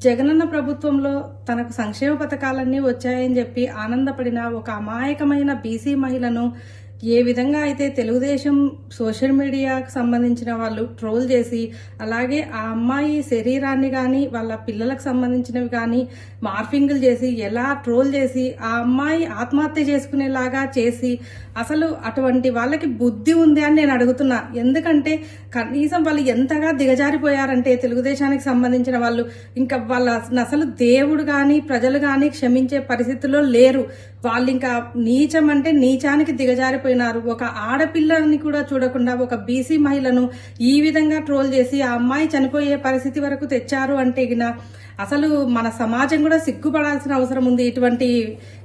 జగనన్న ప్రభుత్వంలో తనకు సంక్షేమ పథకాలన్నీ వచ్చాయని చెప్పి ఆనందపడిన ఒక అమాయకమైన బీసీ మహిళను ఏ విధంగా అయితే తెలుగుదేశం సోషల్ మీడియాకు సంబంధించిన వాళ్ళు ట్రోల్ చేసి, అలాగే ఆ అమ్మాయి శరీరాన్ని కానీ వాళ్ళ పిల్లలకు సంబంధించినవి కానీ మార్ఫింగ్లు చేసి ఎలా ట్రోల్ చేసి ఆ అమ్మాయి ఆత్మహత్య చేసుకునేలాగా చేసి, అసలు అటువంటి వాళ్ళకి బుద్ధి ఉంది అని నేను అడుగుతున్నా. ఎందుకంటే కనీసం వాళ్ళు ఎంతగా దిగజారిపోయారంటే తెలుగుదేశానికి సంబంధించిన వాళ్ళు ఇంకా వాళ్ళ అసలు దేవుడు కానీ ప్రజలు కానీ క్షమించే పరిస్థితుల్లో లేరు. వాళ్ళు ఇంకా నీచం అంటే నీచానికి దిగజారిపోయినారు. ఒక ఆడపిల్లని కూడా చూడకుండా ఒక బీసీ మహిళను ఈ విధంగా ట్రోల్ చేసి ఆ అమ్మాయి చనిపోయే పరిస్థితి వరకు తెచ్చారు అంటే అసలు మన సమాజం కూడా సిగ్గుపడాల్సిన అవసరం ఉంది. ఇటువంటి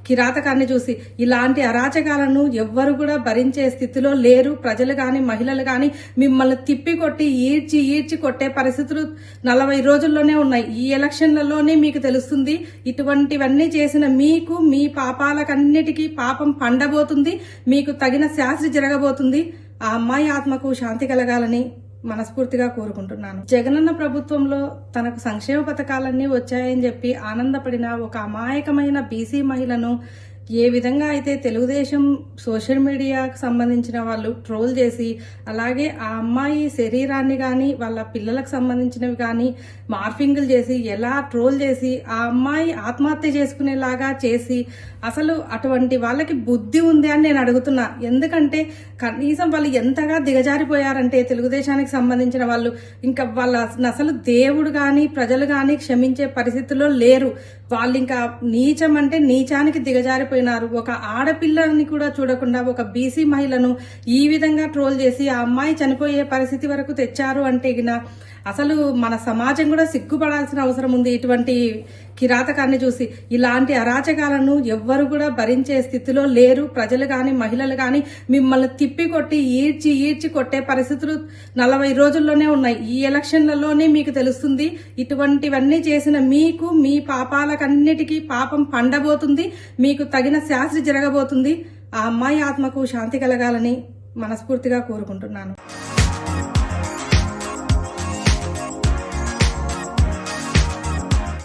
కిరాతకాన్ని చూసి ఇలాంటి అరాచకాలను ఎవ్వరు కూడా భరించే స్థితిలో లేరు. ప్రజలు కానీ మహిళలు కానీ మిమ్మల్ని తిప్పికొట్టి ఈడ్చి కొట్టే పరిస్థితులు 40 రోజుల్లోనే ఉన్నాయి. ఈ ఎలక్షన్లలోనే మీకు తెలుస్తుంది. ఇటువంటివన్నీ చేసిన మీకు మీ పాపాలకన్నిటికీ పాపం పండబోతుంది. మీకు తగిన శాస్త్రి జరగబోతుంది. ఆ అమ్మాయి ఆత్మకు శాంతి కలగాలని మనస్ఫూర్తిగా కోరుకుంటున్నాను. జగనన్న ప్రభుత్వంలో తనకు సంక్షేమ పథకాలన్నీ వచ్చాయని చెప్పి ఆనందపడిన ఒక అమాయకమైన బీసీ మహిళను ఏ విధంగా అయితే తెలుగుదేశం సోషల్ మీడియాకు సంబంధించిన వాళ్ళు ట్రోల్ చేసి, అలాగే ఆ అమ్మాయి శరీరాన్ని కానీ వాళ్ళ పిల్లలకు సంబంధించినవి కానీ మార్ఫింగ్లు చేసి ఎలా ట్రోల్ చేసి ఆ అమ్మాయి ఆత్మహత్య చేసుకునేలాగా చేసి, అసలు అటువంటి వాళ్ళకి బుద్ధి ఉంది అని నేను అడుగుతున్నా. ఎందుకంటే కనీసం వాళ్ళు ఎంతగా దిగజారిపోయారంటే తెలుగుదేశానికి సంబంధించిన వాళ్ళు ఇంకా వాళ్ళ అసలు దేవుడు కానీ ప్రజలు కానీ క్షమించే పరిస్థితుల్లో లేరు. వాళ్ళు ఇంకా నీచం అంటే నీచానికి దిగజారిపోయినారు. ఒక ఆడపిల్లని కూడా చూడకుండా ఒక బీసీ మహిళను ఈ విధంగా ట్రోల్ చేసి ఆ అమ్మాయి చనిపోయే పరిస్థితి వరకు తెచ్చారు అంటే అసలు మన సమాజం కూడా సిగ్గుపడాల్సిన అవసరం ఉంది. ఇటువంటి కిరాతకాన్ని చూసి ఇలాంటి అరాచకాలను ఎవ్వరు కూడా భరించే స్థితిలో లేరు. ప్రజలు కానీ మహిళలు కానీ మిమ్మల్ని తిప్పికొట్టి ఈడ్చి కొట్టే పరిస్థితులు 40 రోజుల్లోనే ఉన్నాయి. ఈ ఎలక్షన్లలోనే మీకు తెలుస్తుంది. ఇటువంటివన్నీ చేసిన మీకు మీ పాపాలకన్నిటికీ పాపం పండబోతుంది. మీకు తగిన శాస్త్రి జరగబోతుంది. ఆ అమ్మాయి ఆత్మకు శాంతి కలగాలని మనస్ఫూర్తిగా కోరుకుంటున్నాను.